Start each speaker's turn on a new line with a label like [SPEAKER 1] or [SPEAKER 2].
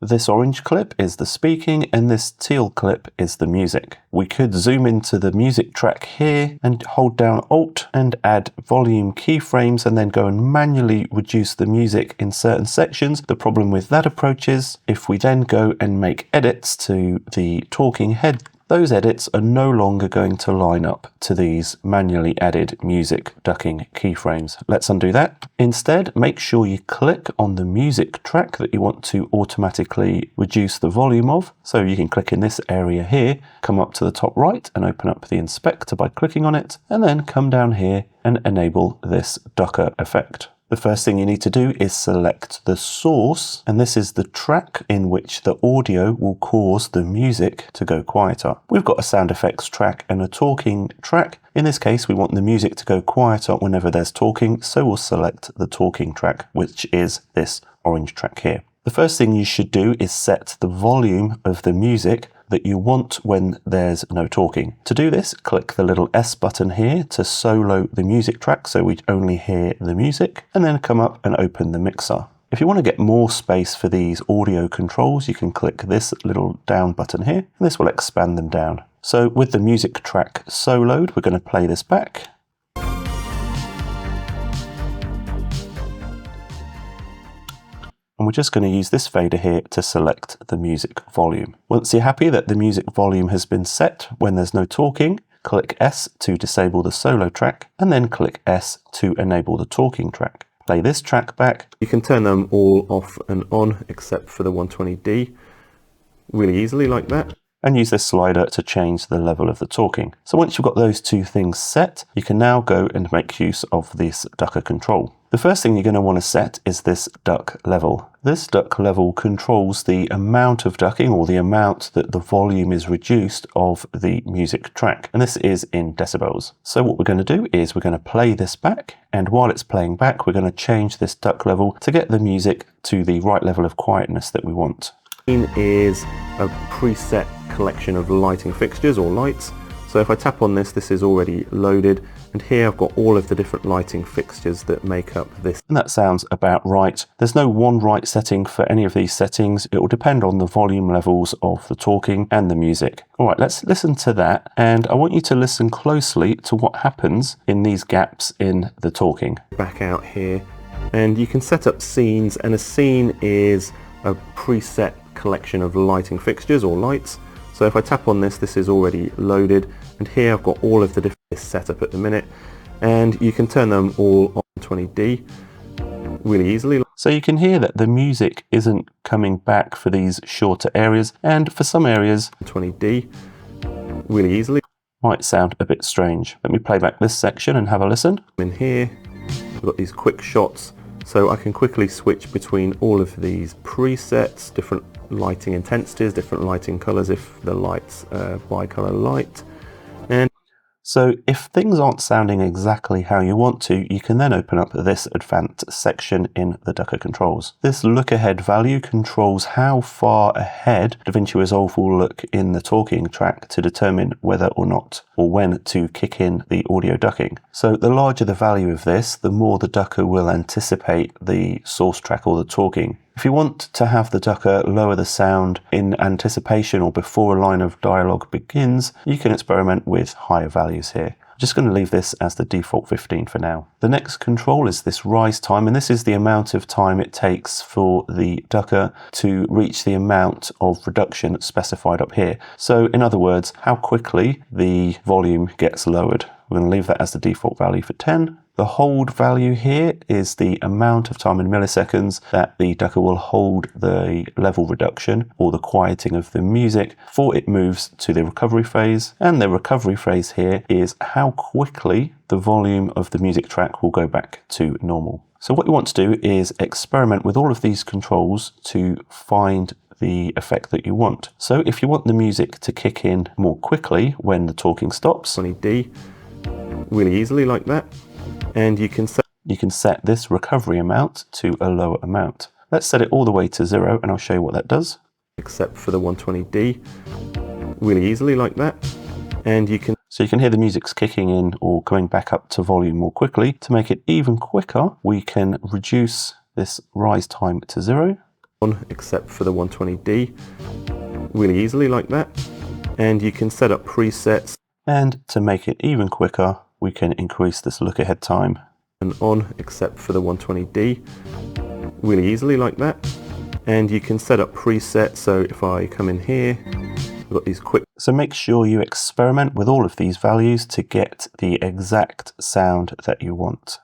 [SPEAKER 1] This orange clip is the speaking and this teal clip is the music. We could zoom into the music track here and hold down Alt and add volume keyframes and then go and manually reduce the music in certain sections. The problem with that approach is if we then go and make edits to the talking head, those edits are no longer going to line up to these manually added music ducking keyframes. Let's undo that. Instead, make sure you click on the music track that you want to automatically reduce the volume of. So you can click in this area here, come up to the top right and open up the inspector by clicking on it, and then come down here and enable this ducker effect. The first thing you need to do is select the source, and this is the track in which the audio will cause the music to go quieter. We've got a sound effects track and a talking track. In this case, we want the music to go quieter whenever there's talking, so we'll select the talking track, which is this orange track here. The first thing you should do is set the volume of the music that you want when there's no talking. To do this, click the little S button here to solo the music track so we only hear the music, and then come up and open the mixer. If you want to get more space for these audio controls, you can click this little down button here, and this will expand them down. So with the music track soloed, we're going to play this back. And we're just going to use this fader here to select the music volume. Once you're happy that the music volume has been set when there's no talking, click S to disable the solo track, and then click S to enable the talking track. Play this track back. You can turn them all off and on except for the 120D really easily like that. And use this slider to change the level of the talking. So once you've got those two things set, you can now go and make use of this ducker control. The first thing you're going to want to set is this duck level. This duck level controls the amount of ducking or the amount that the volume is reduced of the music track. And this is in decibels. So what we're going to do is we're going to play this back. And while it's playing back, we're going to change this duck level to get the music to the right level of quietness that we want. Is a preset collection of lighting fixtures or lights. So if I tap on this, this is already loaded, and here I've got all of the different lighting fixtures that make up this. And that sounds about right. There's no one right setting for any of these settings. It will depend on the volume levels of the talking and the music. All right, let's listen to that, and I want you to listen closely to what happens in these gaps in the talking. Back out here, and you can set up scenes, and a scene is a preset collection of lighting fixtures or lights. So if I tap on this, this is already loaded, and here I've got all of the different setup at the minute, and you can turn them all on 20D really easily. So you can hear that the music isn't coming back for these shorter areas, and for some areas 20D really easily might sound a bit strange. Let me play back this section and have a listen. In here we've got these quick shots, so I can quickly switch between all of these presets, different lighting intensities, different lighting colors if the light's bicolor light. And so if things aren't sounding exactly how you want to, you can then open up this advanced section in the Ducker controls. This look ahead value controls how far ahead DaVinci Resolve will look in the talking track to determine whether or not or when to kick in the audio ducking. So the larger the value of this, the more the ducker will anticipate the source track or the talking. If you want to have the ducker lower the sound in anticipation or before a line of dialogue begins, you can experiment with higher values here. I'm just going to leave this as the default 15 for now. The next control is this rise time, and this is the amount of time it takes for the ducker to reach the amount of reduction specified up here. So in other words, how quickly the volume gets lowered. We're going to leave that as the default value for 10. The hold value here is the amount of time in milliseconds that the ducker will hold the level reduction or the quieting of the music before it moves to the recovery phase. And the recovery phase here is how quickly the volume of the music track will go back to normal. So what you want to do is experiment with all of these controls to find the effect that you want. So if you want the music to kick in more quickly when the talking stops, 20D really easily like that. And you can set this recovery amount to a lower amount. Let's set it all the way to 0 and I'll show you what that does. Except for the 120D really easily like that. And so you can hear the music's kicking in or coming back up to volume more quickly. To make it even quicker, we can reduce this rise time to 0. on except for the 120D really easily like that. And you can set up presets, and to make it even quicker we can increase this look ahead time and on except for the 120D really easily like that. And you can set up presets, so if I come in here, I've got these quick. So make sure you experiment with all of these values to get the exact sound that you want.